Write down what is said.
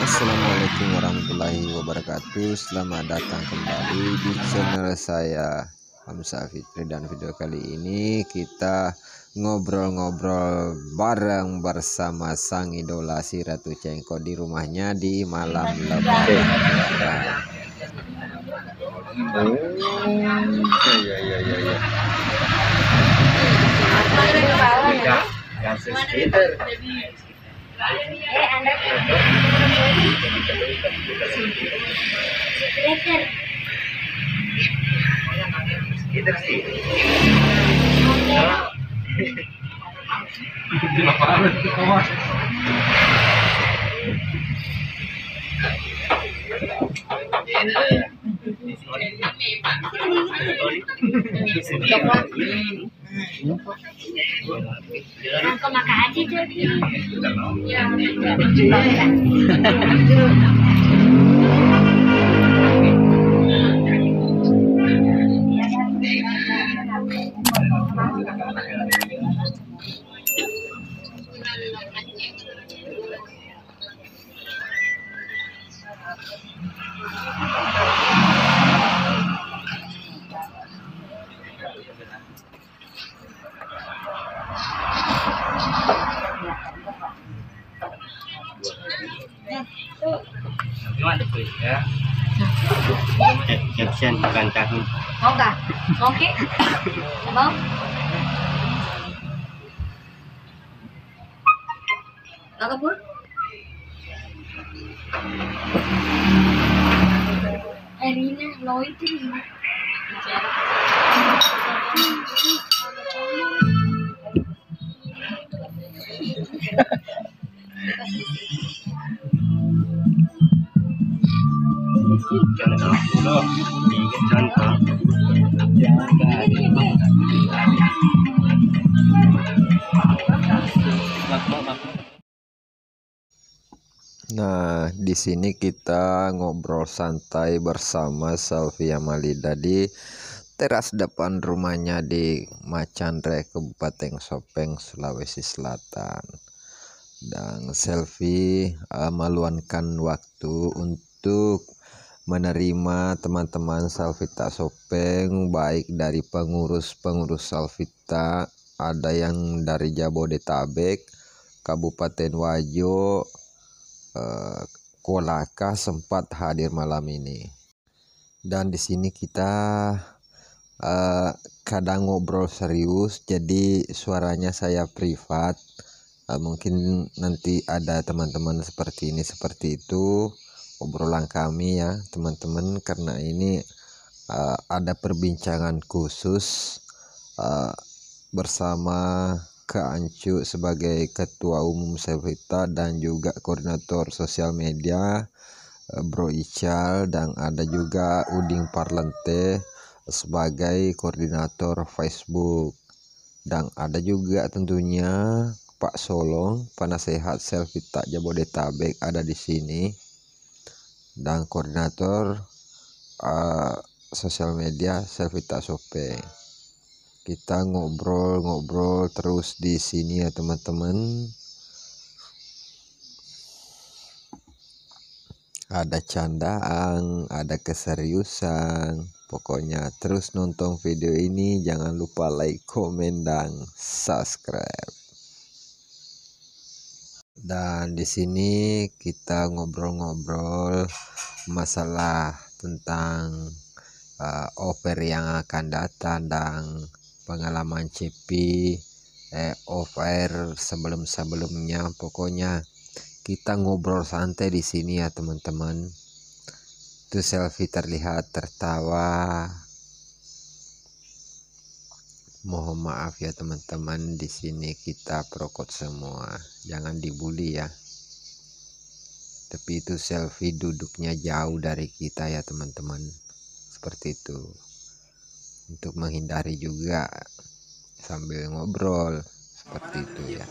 Assalamualaikum warahmatullahi wabarakatuh. Selamat datang kembali di channel saya Hamzah Fitri, dan video kali ini kita ngobrol-ngobrol bareng bersama sang idola si Ratu Cengkok di rumahnya di malam Lebaran. Caption bukan tahun. Mau nggak? Mau ki? Mau? Mau kabur? Erina, lo itu nih. Contoh dulu, contoh. Nah, di sini kita ngobrol santai bersama Salvia Malida di teras depan rumahnya di Macandre, Kabupaten Sopeng, Sulawesi Selatan. Dan Selfie meluangkan waktu untuk menerima teman-teman Salvita Sopeng, baik dari pengurus-pengurus Salvita, ada yang dari Jabodetabek, Kabupaten Wajo, Kolaka sempat hadir malam ini. Dan di sini kita kadang ngobrol serius, jadi suaranya saya privat. Mungkin nanti ada teman-teman seperti ini seperti itu obrolan kami ya teman-teman, karena ini ada perbincangan khusus bersama Kak Ancu sebagai Ketua Umum Salvita dan juga Koordinator Sosial Media Bro Ical, dan ada juga Uding Parlente sebagai Koordinator Facebook, dan ada juga tentunya Pak Solong, penasehat Salvita Jabodetabek ada di sini, dan Koordinator Sosial Media Salvita Sopeng. Kita ngobrol-ngobrol terus di sini ya teman-teman. Ada candaan, ada keseriusan. Pokoknya terus nonton video ini, jangan lupa like, komen, dan subscribe. Dan di sini kita ngobrol-ngobrol masalah tentang offer yang akan datang dan pengalaman CP offer sebelum-sebelumnya. Pokoknya kita ngobrol santai di sini ya teman-teman. Itu Selfie terlihat tertawa. Mohon maaf ya teman-teman, di sini kita perokok semua, jangan dibully ya. Tapi itu Selfie duduknya jauh dari kita ya teman-teman, seperti itu, untuk menghindari juga sambil ngobrol seperti itu ya.